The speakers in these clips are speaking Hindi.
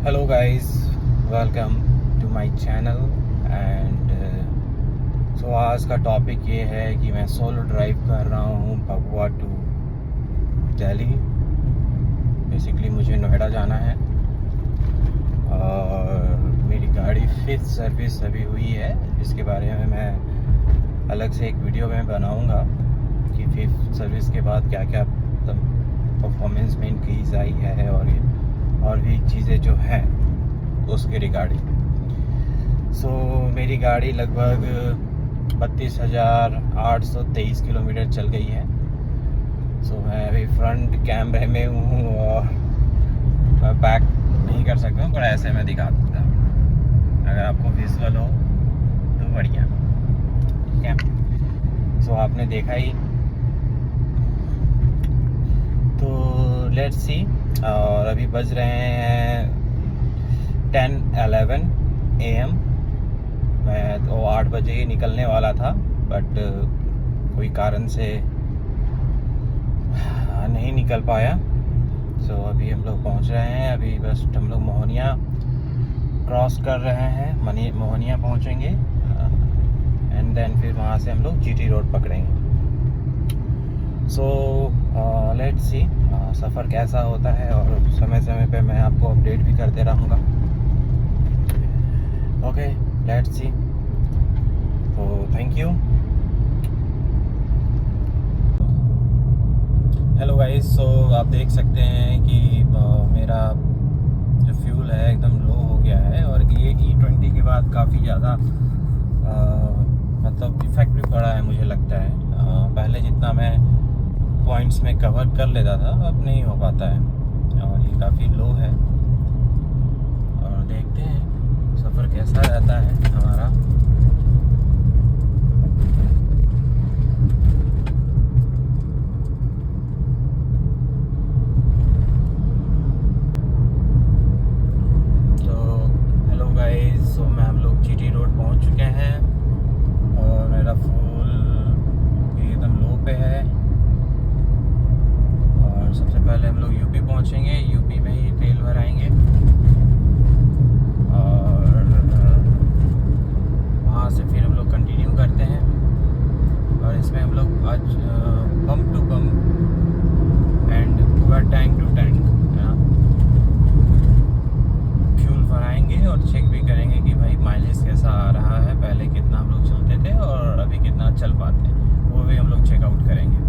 Hello guys, welcome to my channel and so आज का टॉपिक ये है कि मैं सोलो ड्राइव कर रहा हूँ भभुआ टू दिल्ली। बेसिकली मुझे नोएडा जाना है और मेरी गाड़ी 5th सर्विस अभी हुई है, जिसके बारे में मैं अलग से एक वीडियो में बनाऊँगा कि 5th सर्विस के बाद क्या क्या परफॉर्मेंस में इंक्रीज आई है और भी चीज़ें जो हैं उसके रिगार्डिंग। सो मेरी गाड़ी लगभग 32,823 किलोमीटर चल गई है। सो मैं अभी फ्रंट कैमरे में हूँ और मैं बैक नहीं कर सकता हूँ, पर ऐसे मैं दिखा देता हूँ अगर आपको विजुअल हो तो बढ़िया। ठीक है, सो आपने देखा ही, तो लेट्स सी। और अभी बज रहे हैं 10:11 AM। मैं तो 8 बजे ही निकलने वाला था, बट कोई कारण से नहीं निकल पाया। सो अभी हम लोग पहुंच रहे हैं। अभी बस हम लोग मोहनिया क्रॉस कर रहे हैं, मोहनिया पहुंचेंगे एंड देन फिर वहां से हम लोग GT रोड पकड़ेंगे। सो लेट्स सी सफ़र कैसा होता है, और समय समय पे मैं आपको अपडेट भी करते रहूँगा। Okay, let's see. तो थैंक यू। हेलो गाइस, सो आप देख सकते हैं कि मेरा जो फ्यूल है एकदम लो हो गया है, और ये E20 के बाद काफ़ी ज़्यादा मतलब इफेक्ट भी पड़ा है मुझे लगता है। पहले जितना मैं पॉइंट्स में कवर कर लेता था अब नहीं हो पाता है, और ये काफ़ी लो है। और देखते हैं सफ़र कैसा रहता है हमारा। तो हेलो गाइस, सो हम लोग GT रोड पहुंच चुके हैं और मेरा फुल एकदम लो पे है। सबसे पहले हम लोग यूपी पहुंचेंगे, यूपी में ही तेल भराएंगे और वहाँ से फिर हम लोग कंटिन्यू करते हैं। और इसमें हम लोग आज पम्प टू पम्प एंड पूरा टैंक टू टैंक फ्यूल भराएंगे और चेक भी करेंगे कि भाई माइलेज कैसा आ रहा है, पहले कितना हम लोग चलते थे और अभी कितना चल पाते हैं, वो भी हम लोग चेकआउट करेंगे।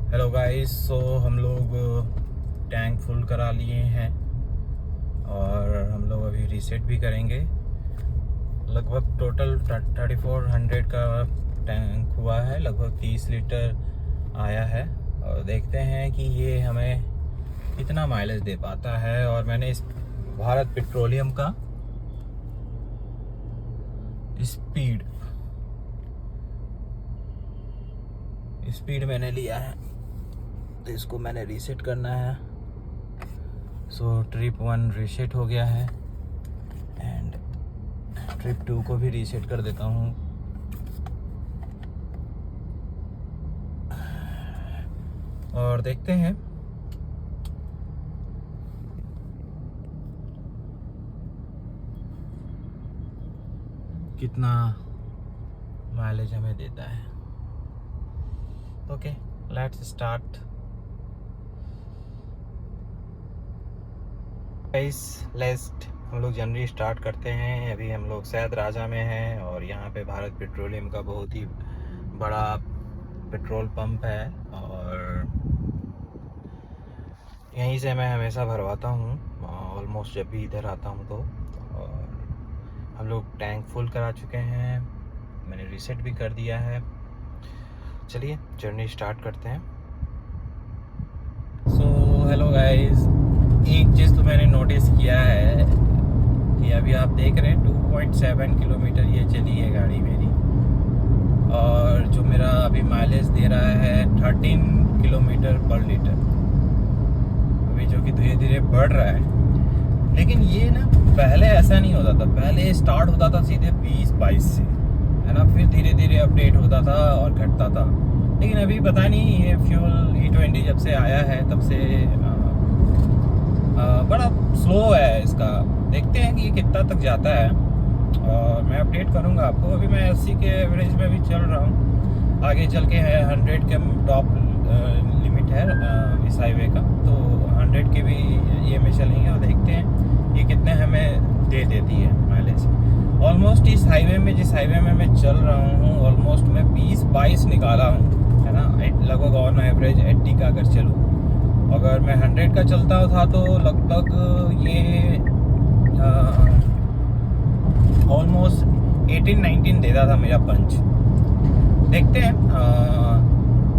हेलो गाइस, सो हम लोग टैंक फुल करा लिए हैं और हम लोग अभी रीसेट भी करेंगे। लगभग टोटल 3400 का टैंक हुआ है, लगभग 30 लीटर आया है। और देखते हैं कि ये हमें कितना माइलेज दे पाता है। और मैंने इस भारत पेट्रोलियम का स्पीड मैंने लिया है, तो इसको मैंने रीसेट करना है। सो ट्रिप 1 रीसेट हो गया है एंड ट्रिप 2 को भी रीसेट कर देता हूँ। और देखते हैं कितना माइलेज हमें देता है। Okay, let's start. हम लोग जर्नी स्टार्ट करते हैं। अभी हम लोग सैद राजा में हैं और यहाँ पे भारत पेट्रोलियम का बहुत ही बड़ा पेट्रोल पंप है। और यहीं से मैं हमेशा भरवाता हूँ ऑलमोस्ट जब भी इधर आता हूँ तो। और हम लोग टैंक फुल करा चुके हैं, मैंने रीसेट भी कर दिया है। चलिए जर्नी स्टार्ट करते हैं। सो हेलो गाइस, एक चीज़ तो मैंने नोटिस किया है कि अभी आप देख रहे हैं 2.7 किलोमीटर ये चली है गाड़ी मेरी, और जो मेरा अभी माइलेज दे रहा है 13 किलोमीटर पर लीटर, अभी जो कि धीरे धीरे बढ़ रहा है। लेकिन ये ना पहले ऐसा नहीं होता था, पहले स्टार्ट होता था सीधे 20-22 से, है ना, फिर धीरे धीरे अपडेट होता था और घटता था। लेकिन अभी पता नहीं ये फ्यूल E20 जब से आया है तब से बड़ा स्लो है इसका। देखते हैं कि ये कितना तक जाता है और मैं अपडेट करूंगा आपको। अभी मैं 80 के एवरेज में भी चल रहा हूँ, आगे चल के है 100 के टॉप लिमिट है इस हाईवे का, तो 100 के भी ये में चलेंगे और देखते हैं ये कितने हमें दे देती है माइलेज। ऑलमोस्ट इस हाईवे में, जिस हाईवे में मैं चल रहा हूँ, ऑलमोस्ट मैं 20-22 निकाला हूँ, है ना, लगभग ऑन एवरेज 80 का अगर चलूँ। अगर मैं 100 का चलता था तो लगभग ये ऑलमोस्ट 18-19 देता था मेरा पंच। देखते हैं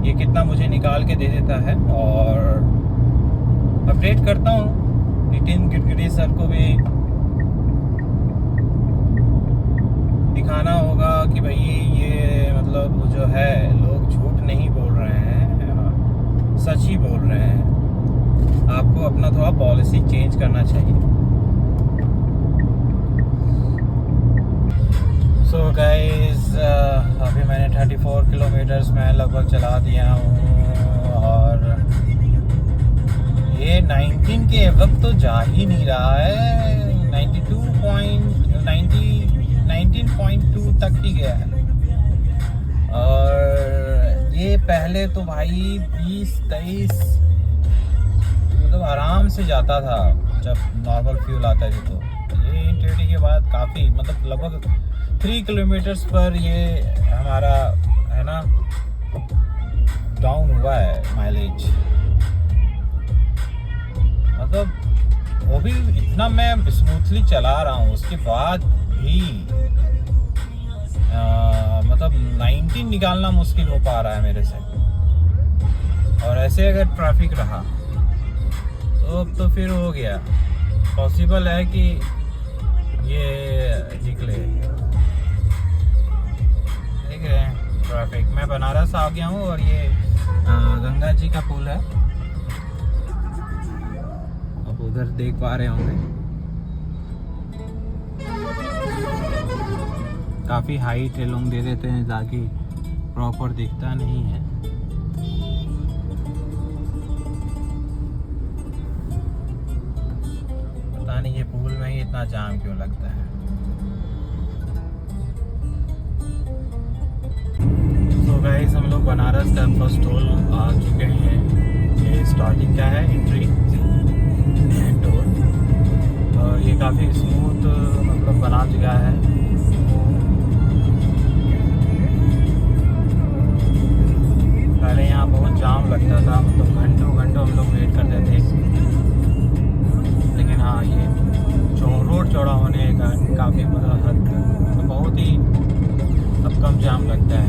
ये कितना मुझे निकाल के दे देता है और अपडेट करता हूँ। नितिन गडकरी सर को भी दिखाना होगा कि भाई ये मतलब जो है लोग झूठ नहीं बोल रहे हैं, सच ही बोल रहे हैं। आपको अपना थोड़ा पॉलिसी चेंज करना चाहिए। सो गाइस, अभी मैंने 34 किलोमीटर्स में लगभग चला दिया हूँ और ये 19 के अब तो जा ही नहीं रहा है, 19.2 तक ही गया है। और ये पहले तो भाई 20-23 मतलब आराम से जाता था जब नॉर्मल फ्यूल आता था। तो ये E20 के बाद काफ़ी मतलब लगभग 3 किलोमीटर्स पर ये हमारा, है ना, डाउन हुआ है माइलेज। मतलब वो भी इतना मैं स्मूथली चला रहा हूँ, उसके बाद भी मतलब 19 निकालना मुश्किल हो पा रहा है मेरे से। और ऐसे अगर ट्रैफिक रहा तो अब तो फिर हो गया, पॉसिबल है कि ये निकले। देख रहे हैं ट्रैफिक, मैं बनारस आ गया हूँ और ये गंगा जी का पुल है, आप उधर देख पा रहे होंगे। काफ़ी हाइट लोग दे देते हैं ताकि प्रॉपर दिखता नहीं है। पता नहीं ये पुल में ही इतना जाम क्यों लगता है। तो गाइस, हम लोग बनारस का फर्स्ट टोल आ चुके हैं। ये स्टार्टिंग का है एंट्री टोल, और ये काफ़ी स्मूथ मतलब बना चुका है। पहले यहाँ बहुत जाम लगता था, मतलब घंटों घंटों हम लोग वेट करते थे। लेकिन हाँ, ये रोड चौड़ा होने का काफ़ी मतलब हद तो बहुत ही अब कम जाम लगता है।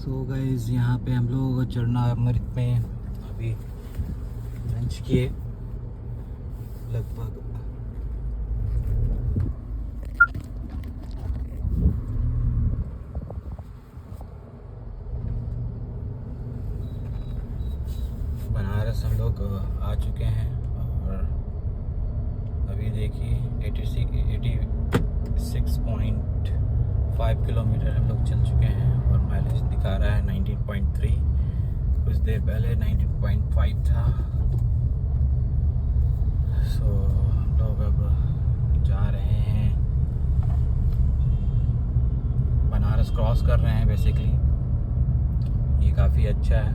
सो गाइस यहाँ पे हम लोग चढ़ना अमृत में अभी लंच किए लगभग। बनारस हम लोग आ चुके हैं और अभी देखिए 86.5 किलोमीटर हम लोग चल चुके हैं और माइलेज दिखा रहा है 19.3। कुछ देर पहले 19.5 था। सो हम लोग अब जा रहे हैं, बनारस क्रॉस कर रहे हैं बेसिकली। ये काफ़ी अच्छा है,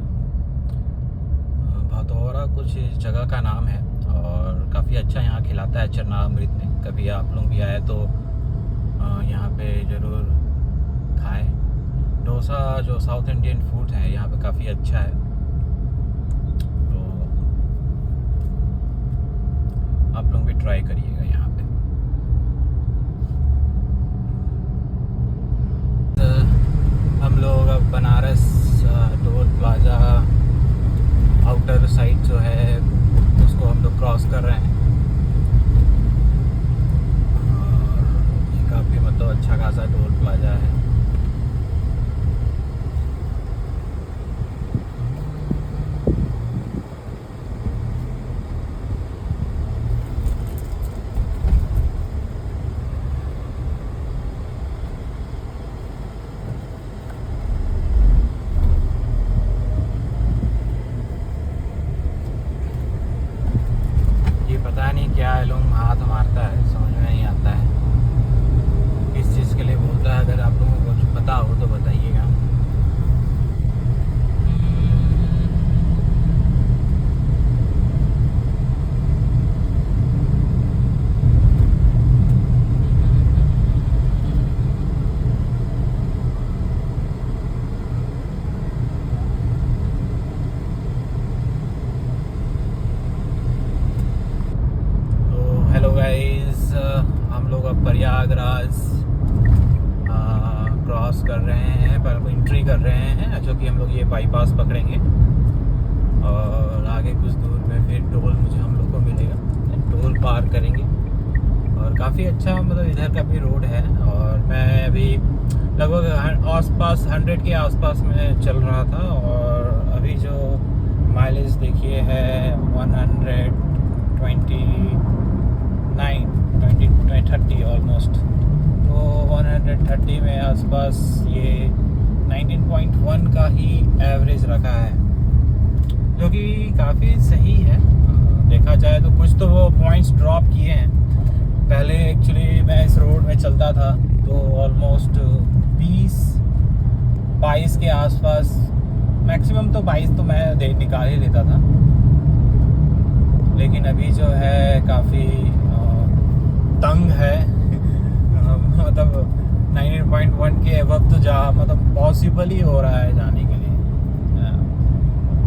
भदौरा कुछ जगह का नाम है और काफ़ी अच्छा यहाँ खिलाता है चरणामृत में। कभी आप लोग भी आए तो यहाँ पे ज़रूर खाएं। डोसा जो साउथ इंडियन फूड है यहाँ पे काफ़ी अच्छा है, तो आप लोग भी ट्राई करिएगा यहाँ पे। तो हम लोग अब Banaras toll plaza outer side जो है उसको हम लोग क्रॉस कर रहे हैं और ये काफ़ी मतलब अच्छा खासा टोल प्लाजा है। पता नहीं क्या है, लोग हाथ मारता है, समझ में नहीं आता है किस चीज़ के लिए बोलता है। अगर आप लोगों को कुछ पता हो तो बताइएगा। हेलो गाइस, हम लोग अब प्रयागराज क्रॉस कर रहे हैं, पर एंट्री कर रहे हैं, जो कि हम लोग ये बाईपास पकड़ेंगे और आगे कुछ दूर में फिर टोल हम लोग को मिलेगा, टोल पार करेंगे। और काफ़ी अच्छा मतलब इधर का भी रोड है और मैं अभी लगभग आसपास 100 के आसपास में चल रहा था और अभी जो माइलेज देखिए है 130 ऑलमोस्ट, तो 130 में आसपास ये 19.1 का ही एवरेज रखा है, जो कि काफ़ी सही है देखा जाए तो। कुछ तो वो पॉइंट्स ड्रॉप किए हैं। पहले एक्चुअली मैं इस रोड में चलता था तो ऑलमोस्ट 20-22 के आसपास, मैक्सिमम तो 22 तो मैं निकाल ही लेता था, लेकिन अभी जो है काफ़ी तंग है मतलब 19.1 के अबव तो जा मतलब पॉसिबल ही हो रहा है जाने के लिए।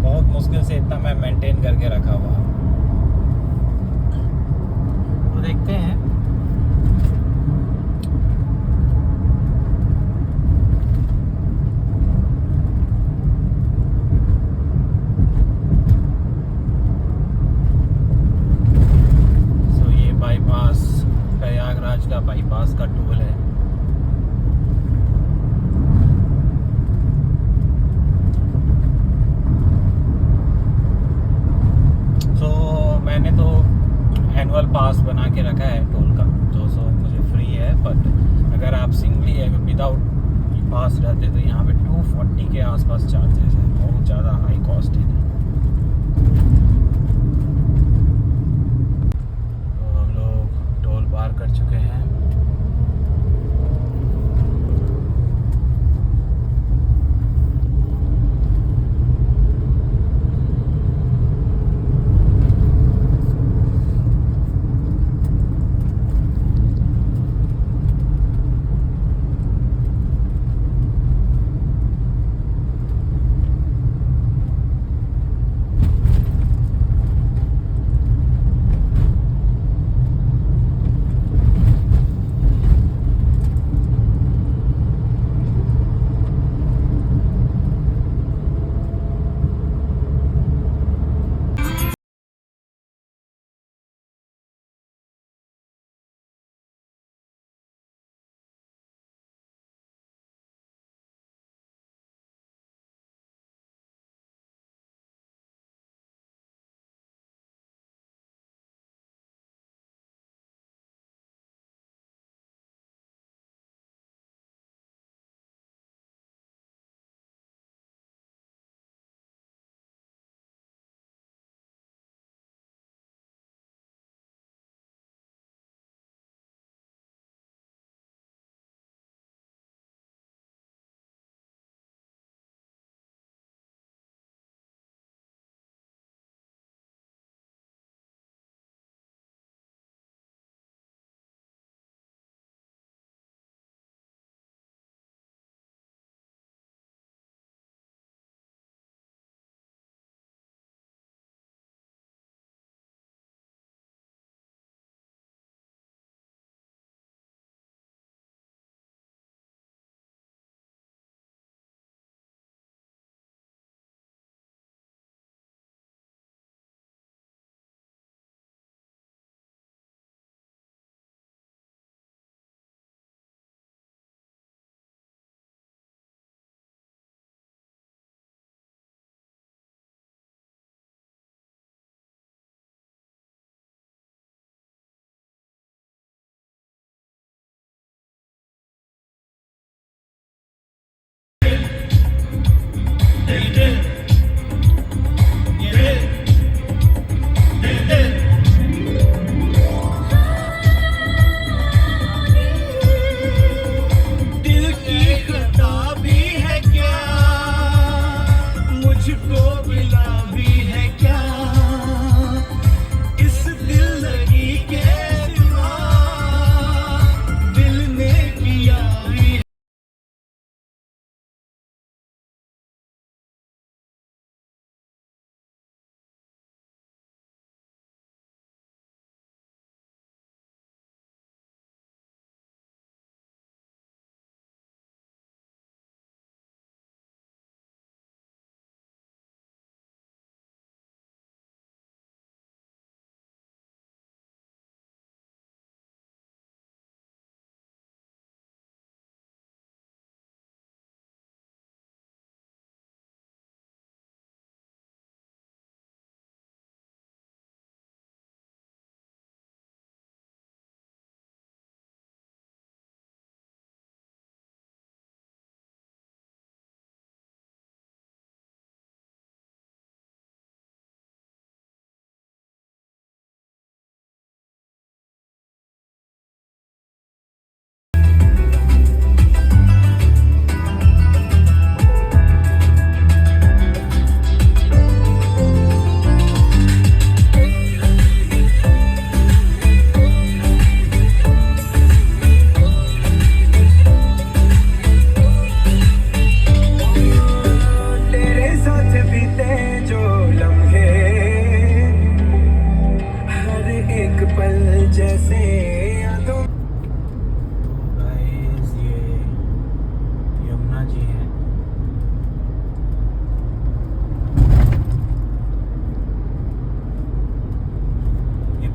बहुत मुश्किल से इतना मैं मेंटेन करके रखा हुआ, तो देखते हैं। प्रयागराज का बाईपास का टोल है। सो मैंने तो एनुअल पास बना के रखा है टोल का, 200 मुझे फ्री है। बट अगर आप सिंगली विदाउट पास रहते तो यहाँ पे 240 के आसपास चार्जेस है, बहुत ज़्यादा हाई कॉस्ट है। पार कर चुके हैं।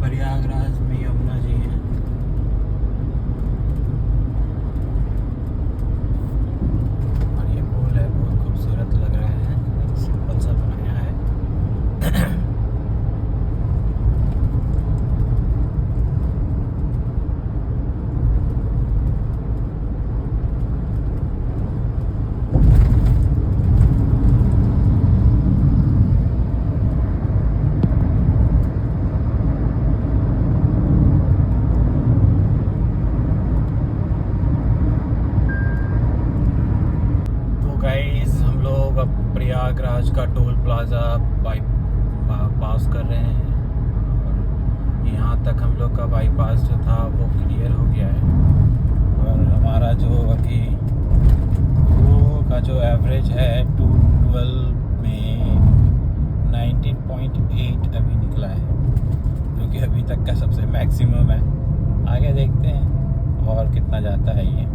प्रयागराज में यमुना जी है। और ये पुल है, बहुत खूबसूरत लग रहा है, सिंपल सा बनाया है। प्रयागराज का टोल प्लाज़ा पास कर रहे हैं और यहाँ तक हम लोग का बाईपास जो था वो क्लियर हो गया है। और हमारा जो अभी वो का जो एवरेज है 212 में 19.8 अभी निकला है, जो कि अभी तक का सबसे मैक्सिमम है। आगे देखते हैं और कितना जाता है ये।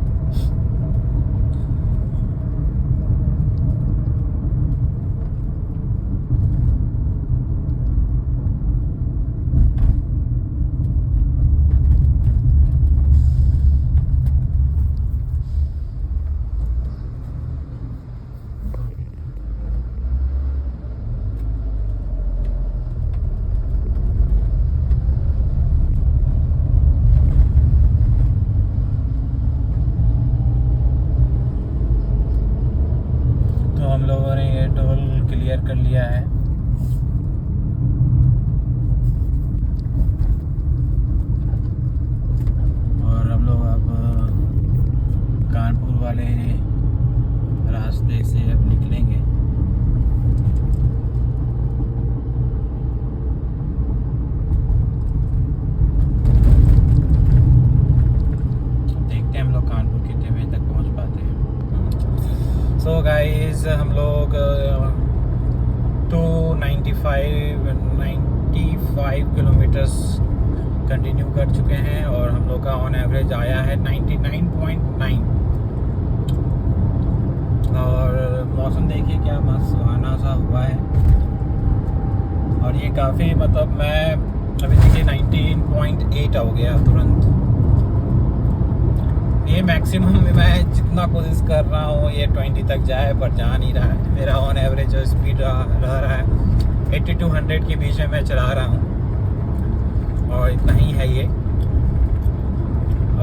हम लोगों ने ये टोल क्लियर कर लिया है। और हम लोग अब कानपुर वाले रास्ते से अब निकलेंगे। देखते हैं हम लोग कानपुर कितने बजे तक पहुंच पाते हैं। सो गाइस, हम लोग 95 किलोमीटर्स कंटिन्यू कर चुके हैं और हम लोग का ऑन एवरेज आया है 99.9। और मौसम देखिए क्या मस्त सुहाना सा हुआ है। और ये काफ़ी मतलब मैं अभी देखिए 19.8 हो गया तुरंत। ये मैक्सिमम में मैं जितना कोशिश कर रहा हूँ ये 20 तक जाए, पर जा नहीं रहा है। मेरा ऑन एवरेज जो स्पीड रह रहा है 80 to 100 के बीच में मैं चला रहा हूँ और इतना ही है ये।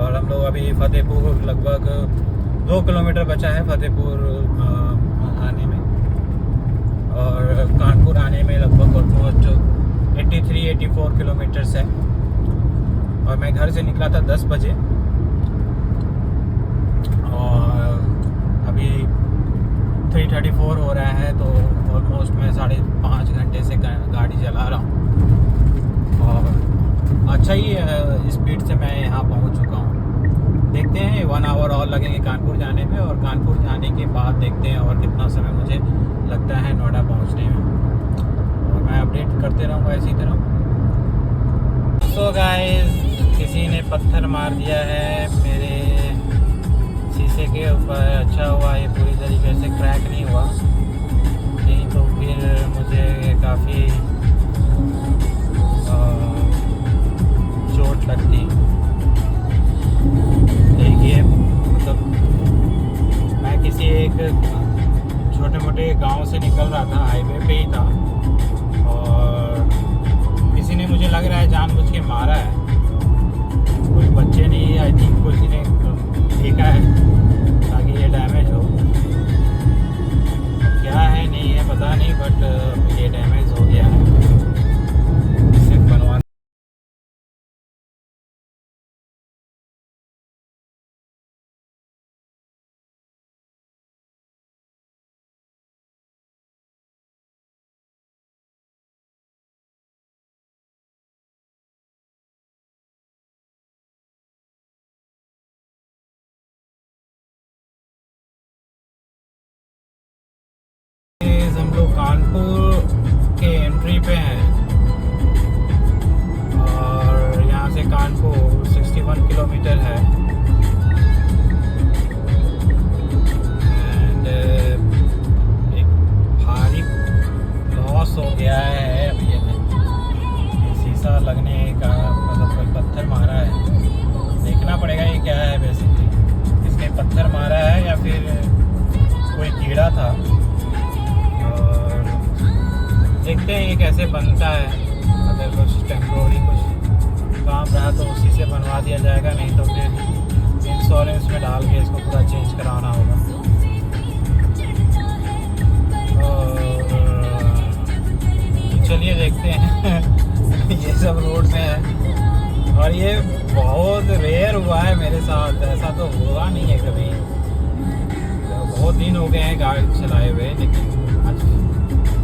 और हम लोग अभी फतेहपुर लगभग 2 किलोमीटर बचा है फतेहपुर आने में। कानपुर आने में लगभग ऑलमोस्ट 83-84 किलोमीटर्स है। और मैं घर से निकला था 10 बजे और अभी 3:34 हो रहा है, तो ऑलमोस्ट मैं 5.5 घंटे से गाड़ी चला रहा हूँ और अच्छा ही स्पीड से मैं यहाँ पहुँच चुका हूँ। देखते हैं 1 आवर और लगेंगे कानपुर जाने में, और कानपुर जाने के बाद देखते हैं और कितना समय मुझे लगता है नोएडा पहुँचने में, और मैं अपडेट करते रहूँगा इसी तरह। सो गाइस, किसी ने पत्थर मार दिया है मेरे शीशे के ऊपर। अच्छा हुआ ये पूरी तरीके से क्रैक नहीं हुआ, नहीं तो फिर मुझे काफ़ी चोट लगती। देखिए, मतलब मैं किसी एक छोटे मोटे गांव से निकल रहा था, हाईवे पे ही था, और किसी ने, मुझे लग रहा है जानबूझ के मारा है। कोई बच्चे नहीं, आई थिंक किसी ने फेंका है ताकि ये डैमेज हो। क्या है नहीं है पता नहीं, बट ये डैमेज हो गया है। सिर्फ बनवा हम लोग कानपुर के एंट्री पे हैं, और यहाँ से कानपुर 61 किलोमीटर है। एंड एक भारी लॉस हो गया है अभी। ये शीशा लगने का मतलब कोई पत्थर मारा है। देखना पड़ेगा ये क्या है बेसिकली, इसने पत्थर मारा है या फिर कोई कीड़ा था। देखते हैं ये कैसे बनता है। अगर कुछ टेम्प्रोरी कुछ काम रहा तो उसी से बनवा दिया जाएगा, नहीं तो फिर इंश्योरेंस में डाल के इसको पूरा चेंज कराना होगा। चलिए देखते हैं। ये सब रोड में है, और ये बहुत रेयर हुआ है मेरे साथ, ऐसा तो हुआ नहीं है कभी। बहुत दिन हो गए हैं गाड़ी चलाए हुए, लेकिन आज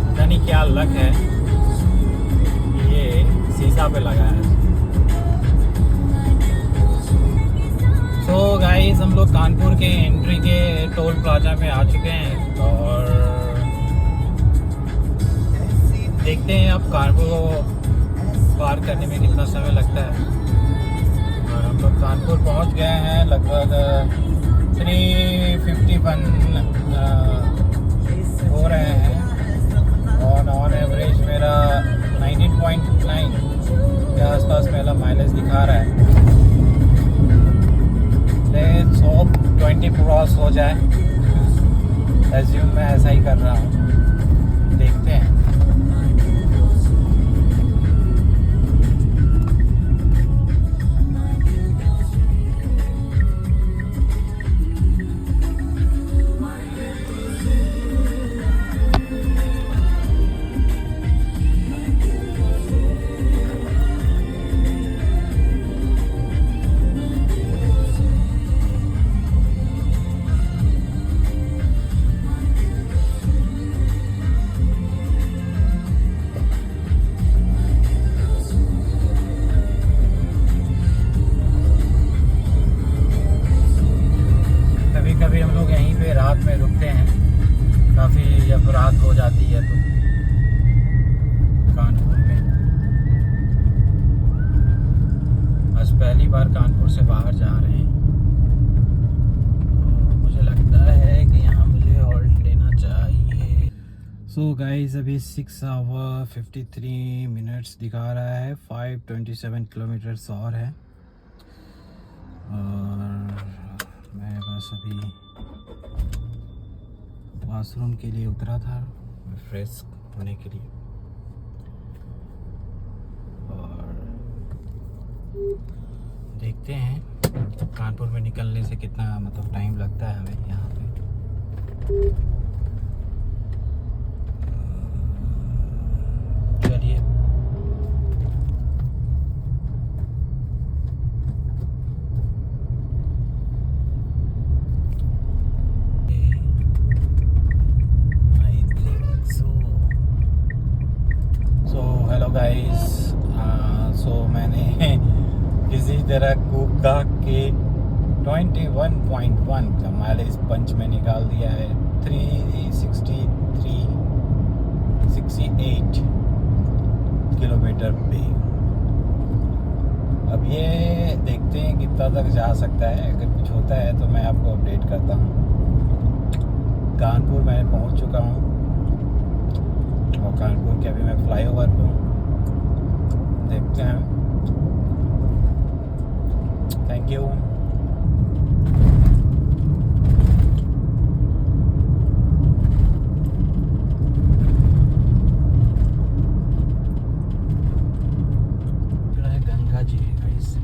पता नहीं क्या लक है, ये शीशा पे लगा है। सो गाइस, हम लोग कानपुर के एंट्री के टोल प्लाजा में आ चुके हैं, और देखते हैं अब कानपुर को पार करने में कितना समय लगता है। और हम लोग कानपुर पहुंच गए हैं, लगभग 3:51 हो रहे हैं, और ऑन एवरेज मेरा 19.9 के आसपास मेरा माइलेज दिखा रहा है। लेट्स होप 20 क्रॉस हो जाए। एज्यूम मैं ऐसा ही कर रहा हूँ, देखते हैं। कभी हम लोग यहीं पे रात में रुकते हैं, काफ़ी जब रात हो जाती है तो कानपुर में। आज पहली बार कानपुर से बाहर जा रहे हैं, तो मुझे लगता है कि यहाँ मुझे हॉल्ट लेना चाहिए। सो गाइस, अभी 6 आवर 53 मिनट्स दिखा रहा है, 527 किलोमीटर्स और है। और मैं बस अभी वॉशरूम के लिए उतरा था, फ्रेश होने के लिए, और देखते हैं कानपुर में निकलने से कितना मतलब टाइम लगता है हमें यहाँ पे। मैंने किसी तरह कूका के 21.1 का माइलेज पंच में निकाल दिया है 368 किलोमीटर पे। अब ये देखते हैं कितना तक जा सकता है। अगर कुछ होता है तो मैं आपको अपडेट करता हूँ। कानपुर मैं पहुँच चुका हूँ और कानपुर के अभी मैं फ्लाईओवर पे हूँ। देखते हैं। Thank you. गंगा जी है गाइस।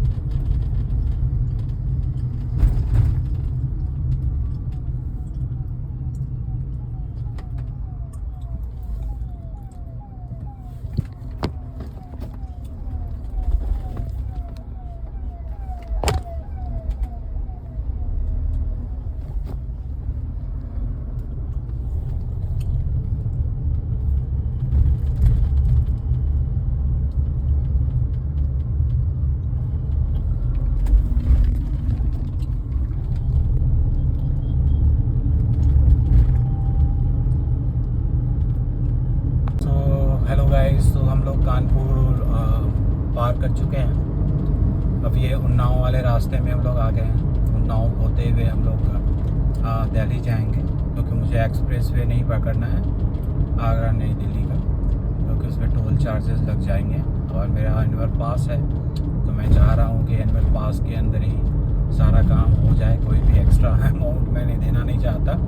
हेलो गाइस, तो हम लोग कानपुर पार कर चुके हैं। अब ये उन्नाव वाले रास्ते में हम लोग आ गए हैं। उन्नाव होते हुए हम लोग दिल्ली जाएंगे, क्योंकि मुझे एक्सप्रेस वे नहीं पकड़ना है आगरा नई दिल्ली का, क्योंकि उसमें टोल चार्जेस लग जाएंगे। और मेरा एनुअल पास है, तो मैं चाह रहा हूँ कि एनुअल पास के अंदर ही सारा काम हो जाए। कोई भी एक्स्ट्रा अमाउंट मैंने देना नहीं चाहता।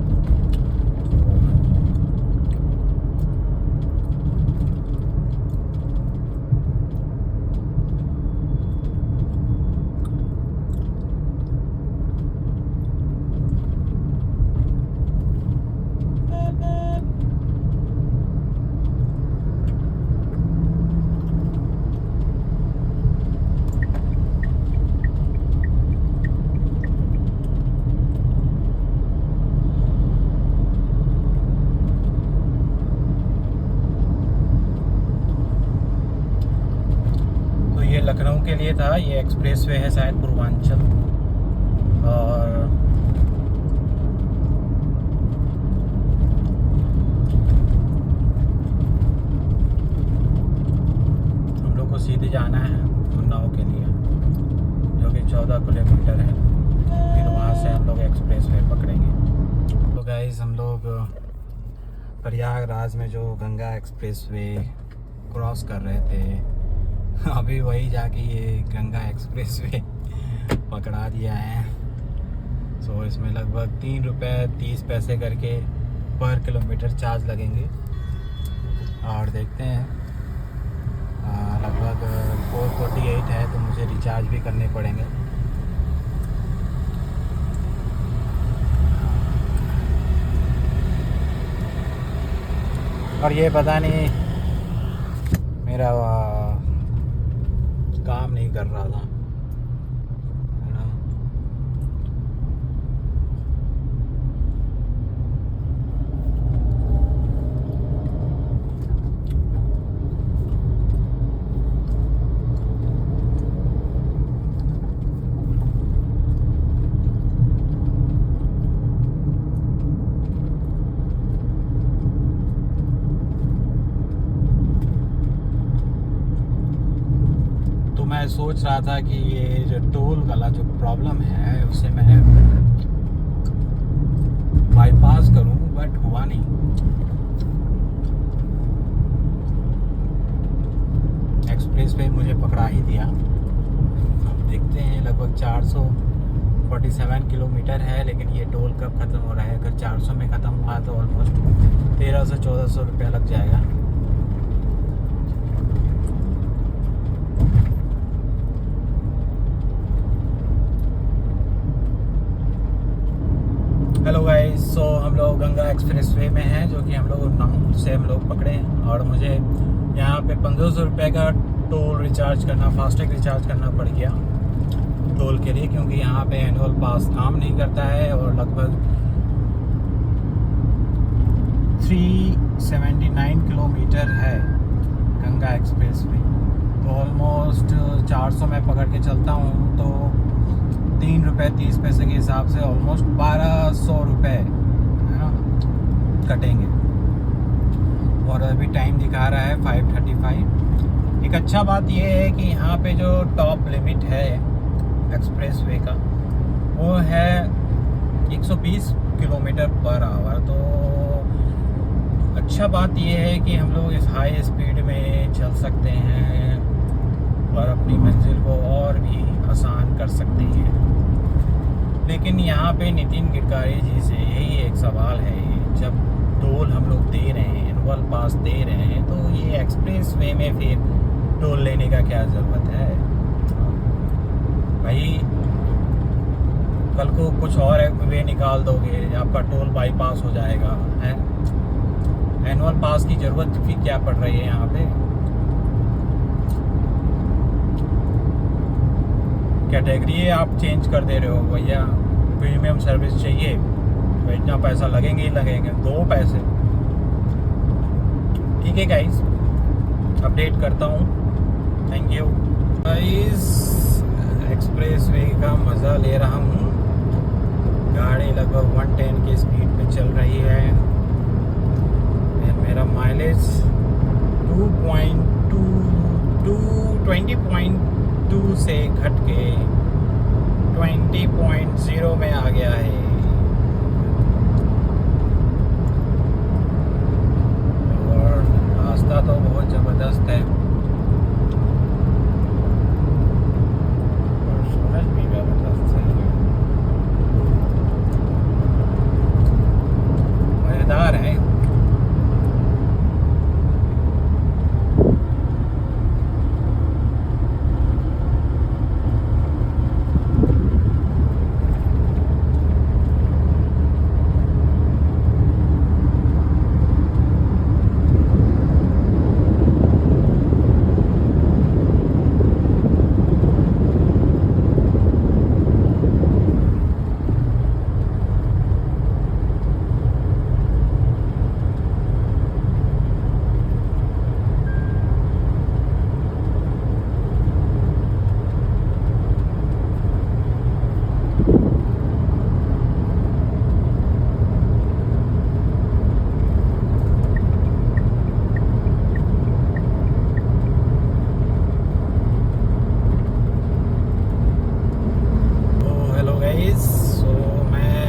लखनऊ के लिए था। ये एक्सप्रेस वे है शायद पूर्वांचल। और हम लोग को सीधे जाना है उन्नाव के लिए, जो कि 14 किलोमीटर है। फिर वहाँ से हम लोग एक्सप्रेस वे पकड़ेंगे। तो गाइस, हम लोग प्रयागराज में जो गंगा एक्सप्रेस वे क्रॉस कर रहे थे, अभी वही जाके ये गंगा एक्सप्रेस वे पकड़ा दिया है। सो इसमें लगभग 3 रुपये 30 पैसे करके पर किलोमीटर चार्ज लगेंगे। और देखते हैं, लगभग 448 है, तो मुझे रिचार्ज भी करने पड़ेंगे। और ये पता नहीं मेरा काम नहीं कर रहा था, है ना। मैं सोच रहा था कि ये जो टोल वाला जो प्रॉब्लम है उसे मैं बाईपास करूं, बट हुआ नहीं। एक्सप्रेस वे मुझे पकड़ा ही दिया। अब देखते हैं, लगभग 447 किलोमीटर है, लेकिन ये टोल कब ख़त्म हो रहा है। अगर 400 में ख़त्म हुआ तो ऑलमोस्ट 1300-1400 रुपया लग जाएगा। हेलो गाइस, सो हम लोग गंगा एक्सप्रेस वे में हैं, जो कि हम लोग उन्नाव से हम लोग पकड़े हैं। और मुझे यहाँ पे 1500 रुपये का टोल रिचार्ज करना, फास्टैग रिचार्ज करना पड़ गया टोल के लिए, क्योंकि यहाँ पे एनुअल पास काम नहीं करता है। और लगभग 379 किलोमीटर है गंगा एक्सप्रेस वे, तो ऑलमोस्ट 400 400 मैं पकड़ के चलता हूँ तो 3 रुपये 30 पैसे के हिसाब से ऑलमोस्ट 1200 रुपये है ना कटेंगे। और अभी टाइम दिखा रहा है 5:35। एक अच्छा बात यह है कि यहाँ पे जो टॉप लिमिट है एक्सप्रेस वे का वो है 120 किलोमीटर पर आवर। तो अच्छा बात यह है कि हम लोग इस हाई स्पीड में चल सकते हैं और अपनी मंजिल को और भी आसान कर सकते हैं। लेकिन यहाँ पे नितिन गडकरी जी से यही एक सवाल है, जब टोल हम लोग दे रहे हैं, एनुअल पास दे रहे हैं, तो ये एक्सप्रेस वे में फिर टोल लेने का क्या ज़रूरत है भाई? कल को कुछ और वे निकाल दोगे, आपका टोल बाईपास हो जाएगा है। एनुअल पास की ज़रूरत भी क्या पड़ रही है यहाँ पे? कैटेगरी आप चेंज कर दे रहे हो भैया। प्रीमियम सर्विस चाहिए तो इतना पैसा लगेंगे ही लगेंगे, 2 पैसे। ठीक है गाइस, अपडेट करता हूँ। Thank you guys. Express way का मज़ा ले रहा हूँ। गाड़ी लगभग 110 की स्पीड पे चल रही है। मेरा माइलेज 20.2 से घट के 20.0 में आ गया है। और रास्ता तो बहुत ज़बरदस्त है और सूरज भी ज़बरदस्त है, मज़ेदार है।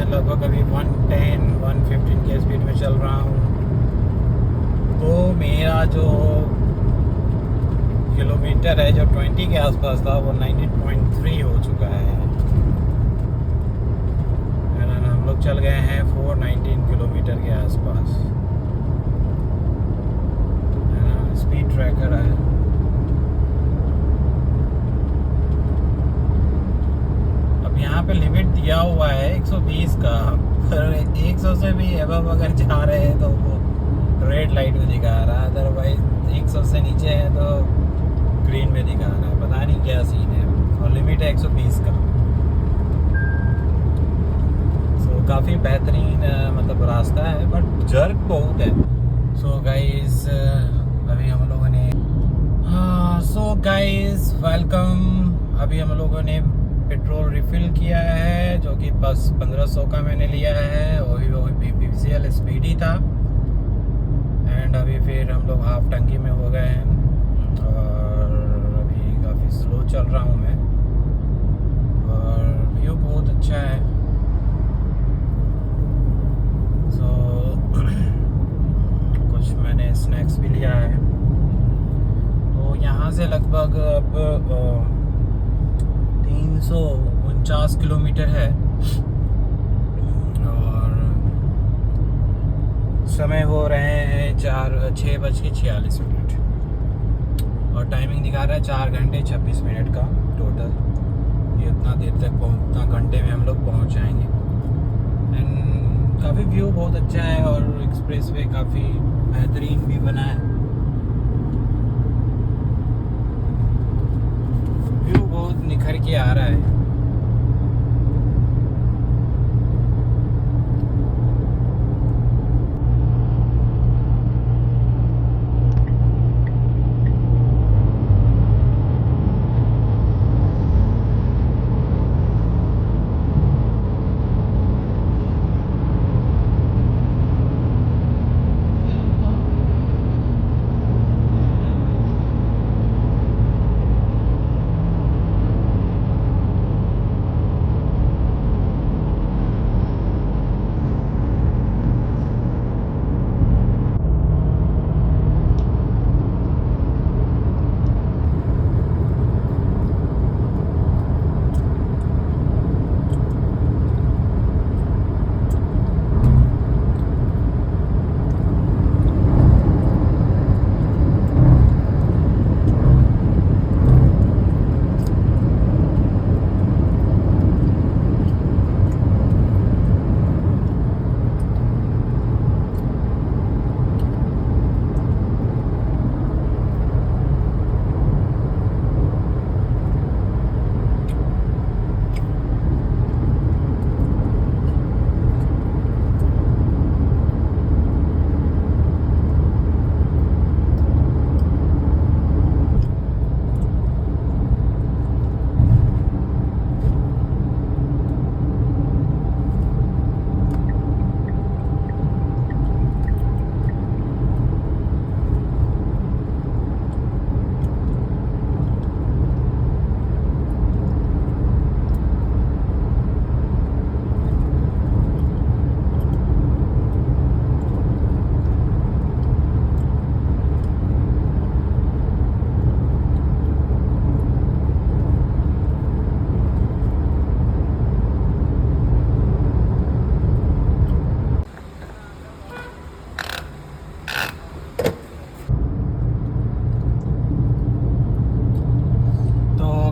लगभग अभी 110-115 के स्पीड में चल रहा हूँ। तो मेरा जो किलोमीटर है जो 20 के आसपास था वो 19.3 हो चुका है। हम लोग चल गए हैं 419 किलोमीटर के आसपास, है ना। स्पीड ट्रैकर है। यहाँ पे लिमिट दिया हुआ है 120 का, पर 100 से भी एबव अगर जा रहे हैं तो वो रेड लाइट में दिखा रहा है, अदरवाइज 100 से नीचे है तो ग्रीन में दिखा रहा है। पता नहीं क्या सीन है। और लिमिट है 120 का। सो काफ़ी बेहतरीन मतलब रास्ता है, बट जर्क बहुत है। सो गाइस अभी हम लोगों ने वेलकम। अभी हम लोगों ने पेट्रोल रिफ़िल किया है, जो कि बस 1500 का मैंने लिया है। वही BPCL स्पीडी था। एंड अभी फिर हम लोग हाफ टंकी में हो गए हैं और अभी काफ़ी स्लो चल रहा हूँ मैं। और व्यू बहुत अच्छा है। सो कुछ मैंने स्नैक्स भी लिया है। तो यहाँ से लगभग अब 349 किलोमीटर है और समय हो रहे हैं 6:46 और टाइमिंग दिखा रहा है 4 घंटे 26 मिनट का टोटल। ये उतना देर तक उतना घंटे में हम लोग पहुंच जाएंगे। एंड काफ़ी व्यू बहुत अच्छा है और एक्सप्रेस वे काफ़ी बेहतरीन भी बना है। व्यू बहुत निखर के आ रहा है।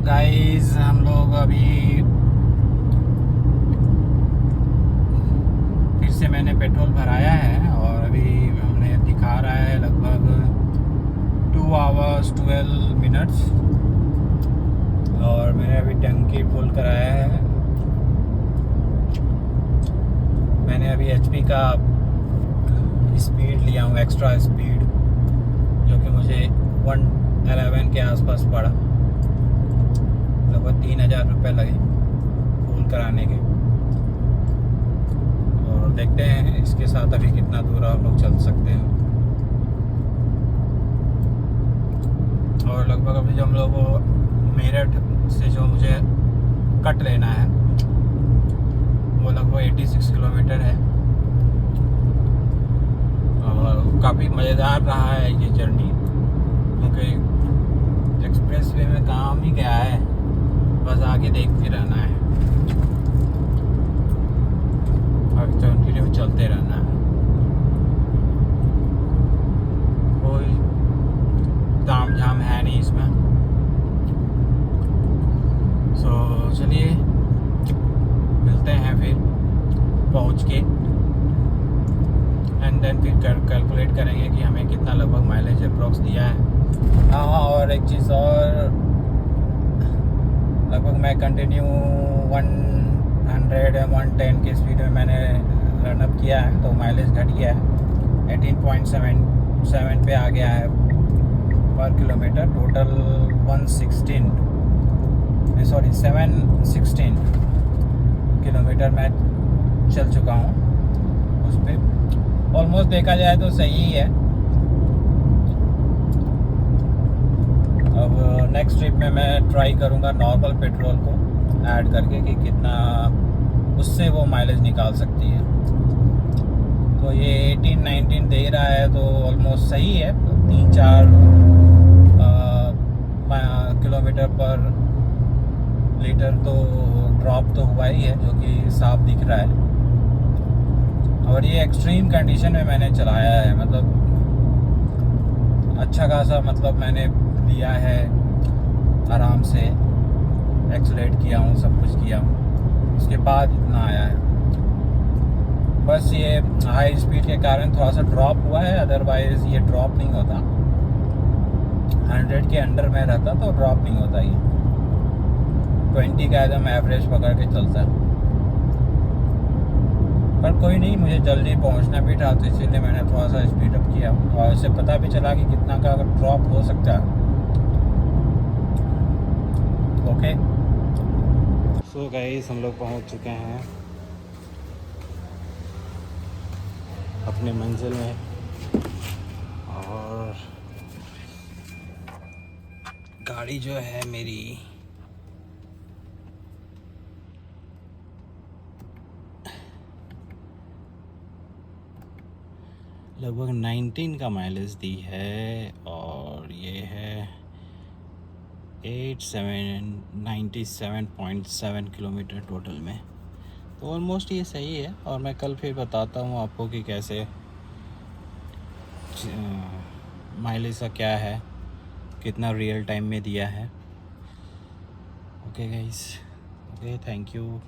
गाइस हम लोग अभी फिर से मैंने पेट्रोल भराया है और अभी हमने दिखा रहा है लगभग 2 आवर्स 12 मिनट्स और मैंने अभी टंकी फुल कराया है। मैंने अभी HP का स्पीड लिया हूँ, एक्स्ट्रा स्पीड, जो कि मुझे 111 के आसपास पड़ा। लगभग 3000 रुपये लगे फुल कराने के। और देखते हैं इसके साथ अभी कितना दूर हम लोग चल सकते हैं। और लगभग अभी जो हम लोग मेरठ से जो मुझे कट लेना है वो लगभग 86 किलोमीटर है और काफ़ी मज़ेदार रहा है ये जर्नी, क्योंकि एक्सप्रेस वे में काम ही गया है, बस आगे देखते रहना है और कंटिन्यू चलते रहना है। कोई ताम झाम है नहीं इसमें। सो चलिए मिलते हैं फिर पहुंच के, एंड देन फिर कैलकुलेट करेंगे कि हमें कितना लगभग माइलेज अप्रॉक्स दिया है। हाँ, और एक चीज़ और, लगभग मैं कंटिन्यू 100 या 110 की स्पीड में मैंने रनअप किया है, तो माइलेज घट गया है, 18.7 पे आ गया है पर किलोमीटर। टोटल 716 किलोमीटर मैं चल चुका हूँ उस पर। ऑलमोस्ट देखा जाए तो सही ही है। अब नेक्स्ट ट्रिप में मैं ट्राई करूँगा नॉर्मल पेट्रोल को ऐड करके कि कितना उससे वो माइलेज निकाल सकती है। तो ये 18-19 दे रहा है तो ऑलमोस्ट सही है। 3-4 किलोमीटर पर लीटर तो ड्रॉप तो हुआ ही है, जो कि साफ दिख रहा है। और ये एक्सट्रीम कंडीशन में मैंने चलाया है, मतलब अच्छा खासा, मतलब मैंने दिया है, आराम से एक्सीलरेट किया हूँ, सब कुछ किया हूँ, उसके बाद इतना आया है। बस ये हाई स्पीड के कारण थोड़ा सा ड्रॉप हुआ है, अदरवाइज ये ड्रॉप नहीं होता। 100 के अंडर में रहता तो ड्रॉप नहीं होता। ये 20 का एकदम एवरेज पकड़ के चलता है। पर कोई नहीं, मुझे जल्दी पहुंचना भी था तो इसीलिए मैंने थोड़ा सा स्पीड अप किया और इससे पता भी चला कि कितना का अगर ड्रॉप हो सकता है। ओके, सो गाइस हम लोग पहुंच चुके हैं अपने मंजिल में और गाड़ी जो है मेरी लगभग 19 का माइलेज दी है और ये है 97.7 किलोमीटर टोटल में। तो ऑलमोस्ट ये सही है और मैं कल फिर बताता हूँ आपको कि कैसे माइलेज का क्या है, कितना रियल टाइम में दिया है। Okay guys, okay, thank you.